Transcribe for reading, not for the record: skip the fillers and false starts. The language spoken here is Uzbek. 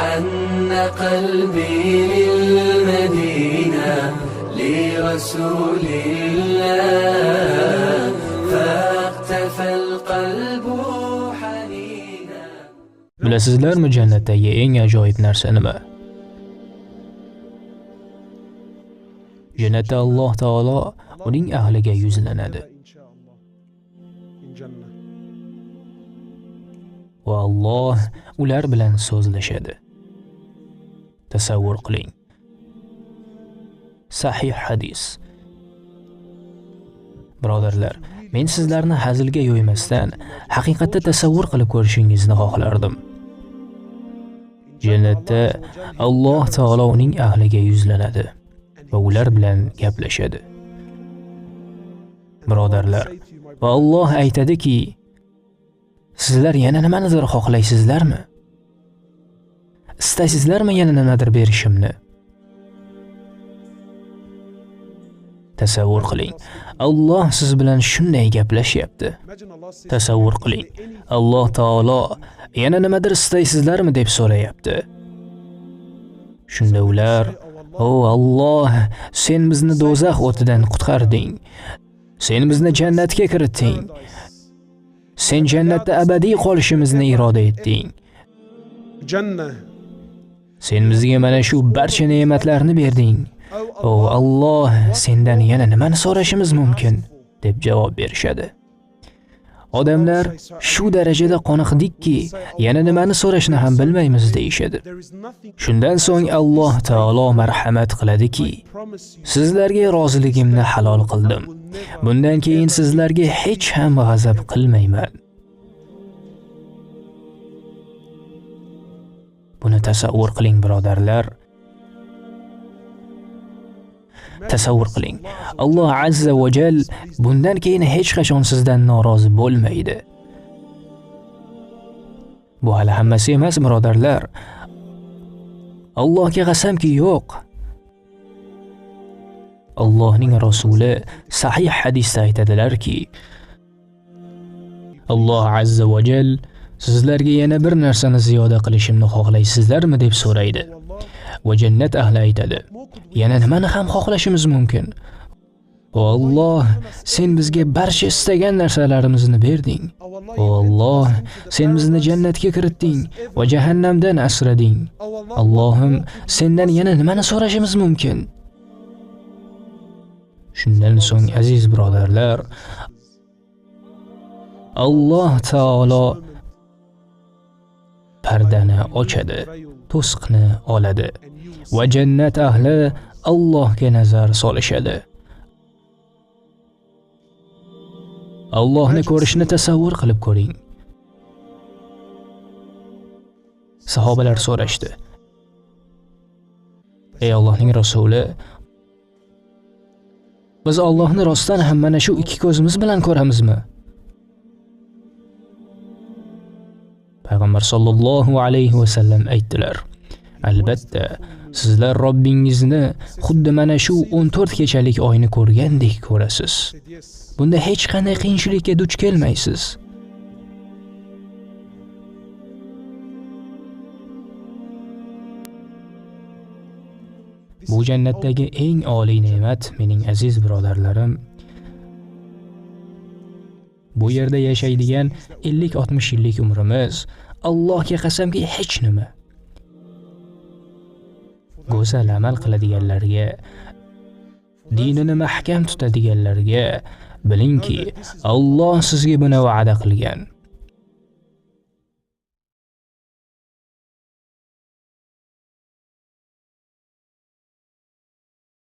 حن قلبي للمدينة لرسول الله فاقتفى القلب حنينا. Bilasizlarmi jannatdagi eng ajoyib narsa nima? Jannatda Alloh taolo uning ahliga yuzlanadi. Va Alloh ular bilan so'zlashadi. Tasavvur qiling. Sahih hadis. Birodarlar, men sizlarni hazilga yo'ymasdan haqiqatda tasavvur qilib ko'rishingizni xohlardim. Jannatda Alloh taolo uning ahliga yuzlanadi va ular bilan gaplashadi. Birodarlar, va Alloh aytadiki, sizlar yana nimanidir xohlaysizlarmi? Istaysizlarmi yana nimadir berishimni? Tasavvur qiling. Alloh siz bilan shunday gaplashyapti. Tasavvur qiling. Alloh taolo yana nimadir istaysizlarmi deb so'rayapti. Shunda ular: "O Alloh, sen bizni do'zax o'tidan qutqarding. Sen bizni jannatga kiritding. Sen jannatda abadiy qolishimizni iroda etding. Sen bizga mana shu barcha ne'matlarni berding. O Alloh, sendan yana nimani so'rashimiz mumkin?" deb javob berishadi. Odamlar shu darajada qoniqdikki, yana nimani so'rashni ham bilmaymiz deyishadi. Shundan so'ng Alloh taolo marhamat qiladiki, sizlarga roziligimni halol qildim. Bundan keyin sizlarga hech ham g'azab qilmayman. Buni tasavvur qiling, birodarlar. Tasavvur qiling. Alloh azza va jall bundan keyin hech qachon sizdan norozi bo'lmaydi. Bu hali hammasi emas, birodarlar. Allohga qasamki yo'q. Allohning rasuli sahih hadisda aytadilarki, Alloh azza va jall sizlarga yana bir narsani ziyoda qilishimni xohlaysizlarmi deb so'raydi. Va jannat ahli aytadi: yana nimani ham xohlashimiz mumkin? O Alloh, sen bizga barcha istagan narsalarimizni berding. O Alloh, sen bizni jannatga kiritding va jahannamdan asrading. Allohim, sendan yana nimani so'rashimiz mumkin? Shundan so'ng aziz birodarlar, Alloh taolo pardani ochadi, to'siqni oladi va jannat ahli Allohga nazar solishadi. Allohni ko'rishni tasavvur qilib ko'ring. Sahobalar so'rashdi: "Ey Allohning rasuli, biz Allohni rostdan ham mana shu ikki ko'zimiz bilan ko'ramizmi?" Payg'ambar sollallohu alayhi va sallam aytdilar: "Albatta, sizlar Robbingizni xuddi mana shu 14 kechalik oyni ko'rgandek ko'rasiz. Bunda hech qanday qiyinchilikka duch kelmaysiz." Bu jannatdagi eng oliy ne'mat, mening aziz birodarlarim. Bu yerda yashaydigan 50-60 yillik umrimiz Allohga qasamki hech nima. Go'zal amal qiladiganlarga, dinini mahkam tutadiganlarga bilingki, Alloh sizga buni va'da qilgan.